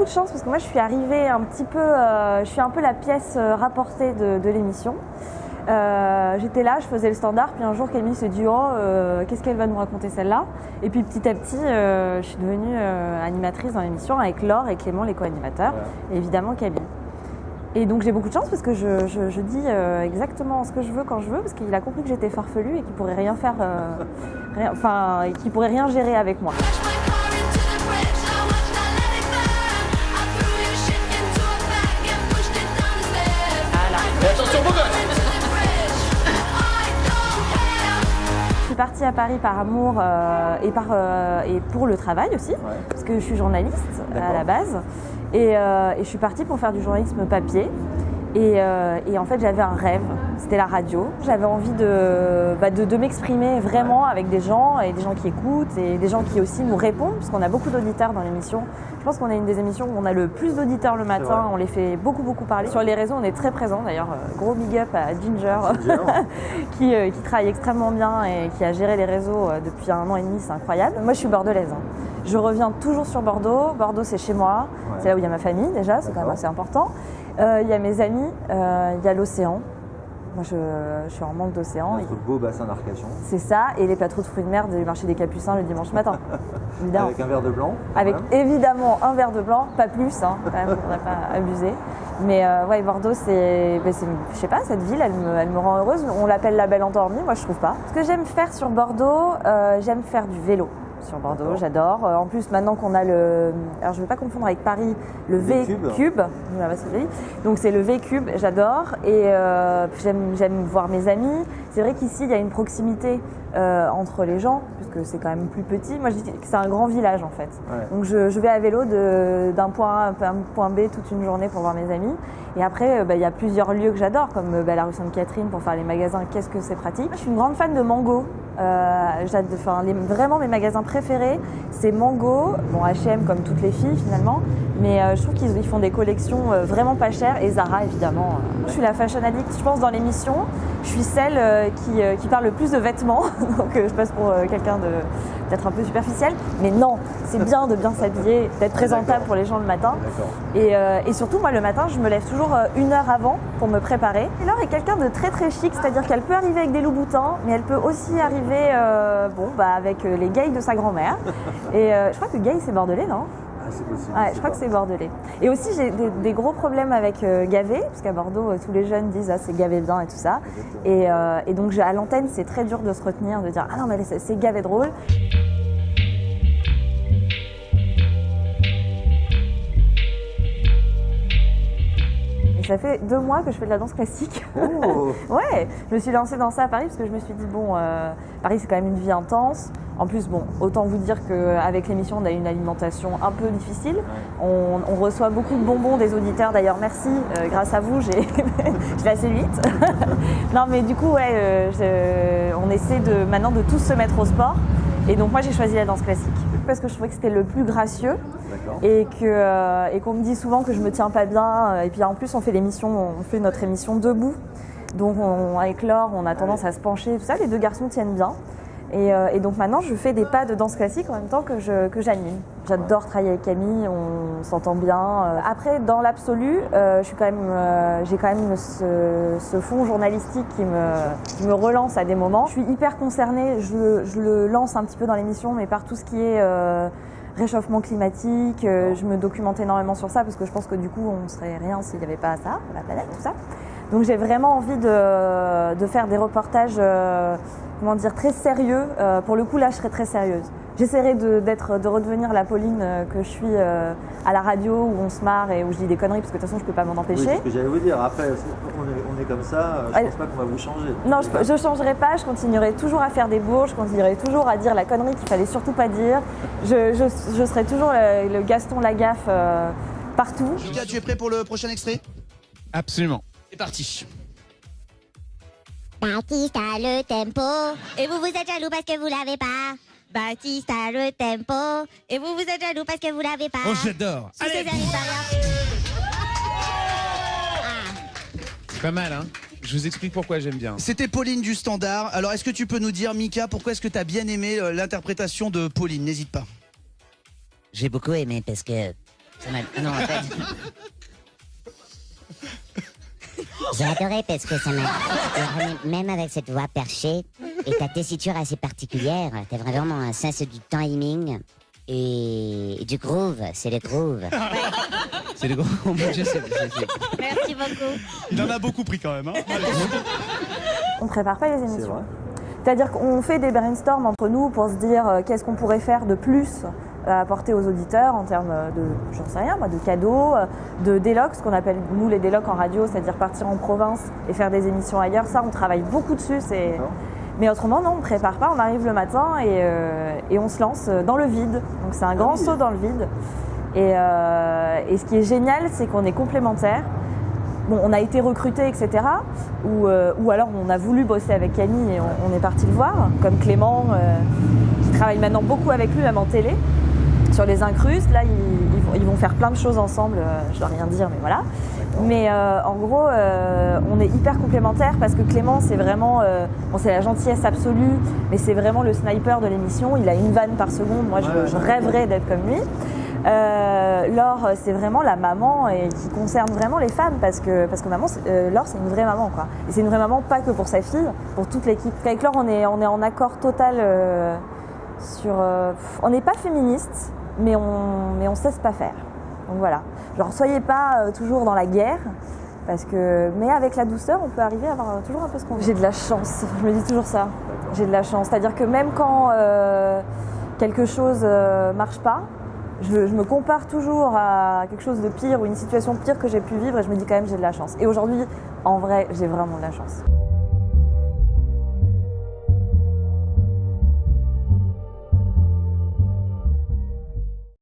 beaucoup de chance parce que moi je suis arrivée un petit peu, je suis un peu la pièce rapportée de l'émission. J'étais là, je faisais le standard, puis un jour Camille se dit qu'est-ce qu'elle va nous raconter celle-là? Et puis petit à petit, je suis devenue animatrice dans l'émission avec Laure et Clément, les co-animateurs, et évidemment Camille. Et donc j'ai beaucoup de chance parce que je dis exactement ce que je veux quand je veux, parce qu'il a compris que j'étais farfelue et qu'il pourrait rien faire, qu'il pourrait rien gérer avec moi. Et attention, beau gosse! Je suis partie à Paris par amour et pour le travail aussi, parce que je suis journaliste à la base. Et je suis partie pour faire du journalisme papier. Et en fait, j'avais un rêve, c'était la radio. J'avais envie de m'exprimer vraiment avec des gens, et des gens qui écoutent, et des gens qui aussi nous répondent, parce qu'on a beaucoup d'auditeurs dans l'émission. Je pense qu'on est une des émissions où on a le plus d'auditeurs le matin, on les fait beaucoup parler. Sur les réseaux, on est très présents d'ailleurs. Gros big up à Ginger, qui travaille extrêmement bien et qui a géré les réseaux depuis 1 an et demi, c'est incroyable. Moi, je suis bordelaise. Je reviens toujours sur Bordeaux. Bordeaux, c'est chez moi. C'est là où il y a ma famille déjà, c'est quand même assez important. Il y a mes amis, il y a l'océan. Moi, je suis en manque d'océan. Notre beau bassin d'Arcachon. C'est ça, et les plateaux de fruits de mer du marché des Capucins le dimanche matin. Évidemment. Avec un verre de blanc. Avec évidemment un verre de blanc, pas plus, quand même, on ne pas abuser. Mais Bordeaux, je sais pas, cette ville, elle me rend heureuse. On l'appelle la belle endormie, moi je trouve pas. Ce que j'aime faire sur Bordeaux, j'aime faire du vélo. Sur Bordeaux, j'adore. En plus, maintenant qu'on a alors je ne vais pas confondre avec Paris, le V-Cube. Donc c'est le V-Cube, j'adore. Et j'aime voir mes amis. C'est vrai qu'ici, il y a une proximité entre les gens, puisque c'est quand même plus petit. Moi, je dis que c'est un grand village, en fait. Ouais. Donc je vais à vélo d'un point A à un point B toute une journée pour voir mes amis. Et après, il y a plusieurs lieux que j'adore, comme la rue Sainte-Catherine pour faire les magasins. Qu'est-ce que c'est pratique. Je suis une grande fan de Mango. Vraiment mes magasins préférés, c'est Mango, bon H&M comme toutes les filles finalement, mais je trouve qu'ils font des collections vraiment pas chères, et Zara évidemment. Je suis la fashion addict, je pense dans l'émission, je suis celle qui parle le plus de vêtements, donc je passe pour quelqu'un de peut-être un peu superficiel, mais non, c'est bien de bien s'habiller, d'être présentable pour les gens le matin. Et surtout moi le matin je me lève toujours 1 heure avant pour me préparer. Et Laure est quelqu'un de très très chic, c'est-à-dire qu'elle peut arriver avec des Louboutins, mais elle peut aussi arriver avec les Gays de sa grand-mère. Et je crois que Gay c'est bordelais, non? C'est possible. Ouais, je crois que c'est bordelais. Et aussi j'ai des gros problèmes avec gavé, parce qu'à Bordeaux tous les jeunes disent c'est gavé bien et tout ça. Et donc à l'antenne c'est très dur de se retenir, de dire ah non mais c'est gavé drôle. Ça fait 2 mois que je fais de la danse classique. Oh. Ouais, je me suis lancée dans ça à Paris parce que je me suis dit Paris c'est quand même une vie intense. En plus, autant vous dire qu'avec l'émission, on a une alimentation un peu difficile. On reçoit beaucoup de bonbons des auditeurs. D'ailleurs, merci. Grâce à vous, je vais assez vite. Non, mais du coup, on essaie maintenant de tous se mettre au sport. Et donc, moi, j'ai choisi la danse classique parce que je trouvais que c'était le plus gracieux. Et qu'on me dit souvent que je me tiens pas bien. Et puis, en plus, on fait notre émission debout. Donc, avec Laure, on a tendance à se pencher. Tout ça, les 2 garçons tiennent bien. Et donc maintenant, je fais des pas de danse classique en même temps que j'anime. J'adore travailler avec Camille, on s'entend bien. Après, dans l'absolu, j'ai quand même ce fond journalistique qui me relance à des moments. Je suis hyper concernée, je le lance un petit peu dans l'émission, mais par tout ce qui est réchauffement climatique. Je me documente énormément sur ça parce que je pense que du coup, on ne serait rien s'il n'y avait pas ça, la planète, tout ça. Donc j'ai vraiment envie de faire des reportages très sérieux. Pour le coup, là, je serai très sérieuse. J'essaierai de redevenir la Pauline que je suis à la radio, où on se marre et où je dis des conneries, parce que de toute façon, je ne peux pas m'en empêcher. Oui, c'est ce que j'allais vous dire. Après, on est comme ça, je ne pense pas qu'on va vous changer. Non, je ne changerai pas. Je continuerai toujours à faire des bourges, je continuerai toujours à dire la connerie qu'il fallait surtout pas dire. Je serai toujours le Gaston Lagaffe partout. Lucas, tu es prêt pour le prochain extrait? Absolument. C'est parti. Baptiste a le tempo, et vous êtes jaloux parce que vous l'avez pas. Baptiste a le tempo, et vous êtes jaloux parce que vous l'avez pas. Oh, j'adore. Sous ses amis C'est pas mal, hein. Je vous explique pourquoi j'aime bien. C'était Pauline du Standard. Alors, est-ce que tu peux nous dire, Mika, pourquoi est-ce que tu as bien aimé l'interprétation de Pauline? N'hésite pas. J'ai beaucoup aimé parce que Ça m'a... Ah non, en fait... J'ai adoré parce que ça m'a... Même avec cette voix perchée et ta tessiture assez particulière, t'as vraiment un sens du timing et du groove. C'est le groove. C'est le gros. Je sais. Merci beaucoup. Il en a beaucoup pris quand même. Hein. On prépare pas les émissions. C'est vrai. C'est-à-dire qu'on fait des brainstorms entre nous pour se dire qu'est-ce qu'on pourrait faire de plus à apporter aux auditeurs en termes de, j'en sais rien moi, de cadeaux, de délocs, ce qu'on appelle nous les délocs en radio, c'est-à-dire partir en province et faire des émissions ailleurs. Ça, on travaille beaucoup dessus. Mais autrement, non, on ne prépare pas. On arrive le matin et on se lance dans le vide. Donc c'est un grand saut dans le vide. Et ce qui est génial, c'est qu'on est complémentaires. Bon, on a été recrutés, etc. Ou alors on a voulu bosser avec Camille et on est parti le voir, comme Clément, qui travaille maintenant beaucoup avec lui, même en télé, sur les incrustes. Là, ils vont faire plein de choses ensemble, je dois rien dire, mais voilà. Mais en gros, on est hyper complémentaires parce que Clément, c'est vraiment, bon, c'est la gentillesse absolue, mais c'est vraiment le sniper de l'émission. Il a une vanne par seconde. Moi, je rêverais d'être comme lui. Laure, c'est vraiment la maman et qui concerne vraiment les fans parce que maman, Laure, c'est une vraie maman, quoi. Et c'est une vraie maman pas que pour sa fille, pour toute l'équipe. Avec Laure, on est en accord total sur. On n'est pas féministe, mais on sait se pas faire. Donc voilà. Genre, soyez pas toujours dans la guerre. Mais avec la douceur, on peut arriver à avoir toujours un peu ce qu'on veut. J'ai de la chance, je me dis toujours ça. J'ai de la chance. C'est-à-dire que même quand quelque chose marche pas, je me compare toujours à quelque chose de pire ou une situation pire que j'ai pu vivre et je me dis quand même j'ai de la chance. Et aujourd'hui, en vrai, j'ai vraiment de la chance.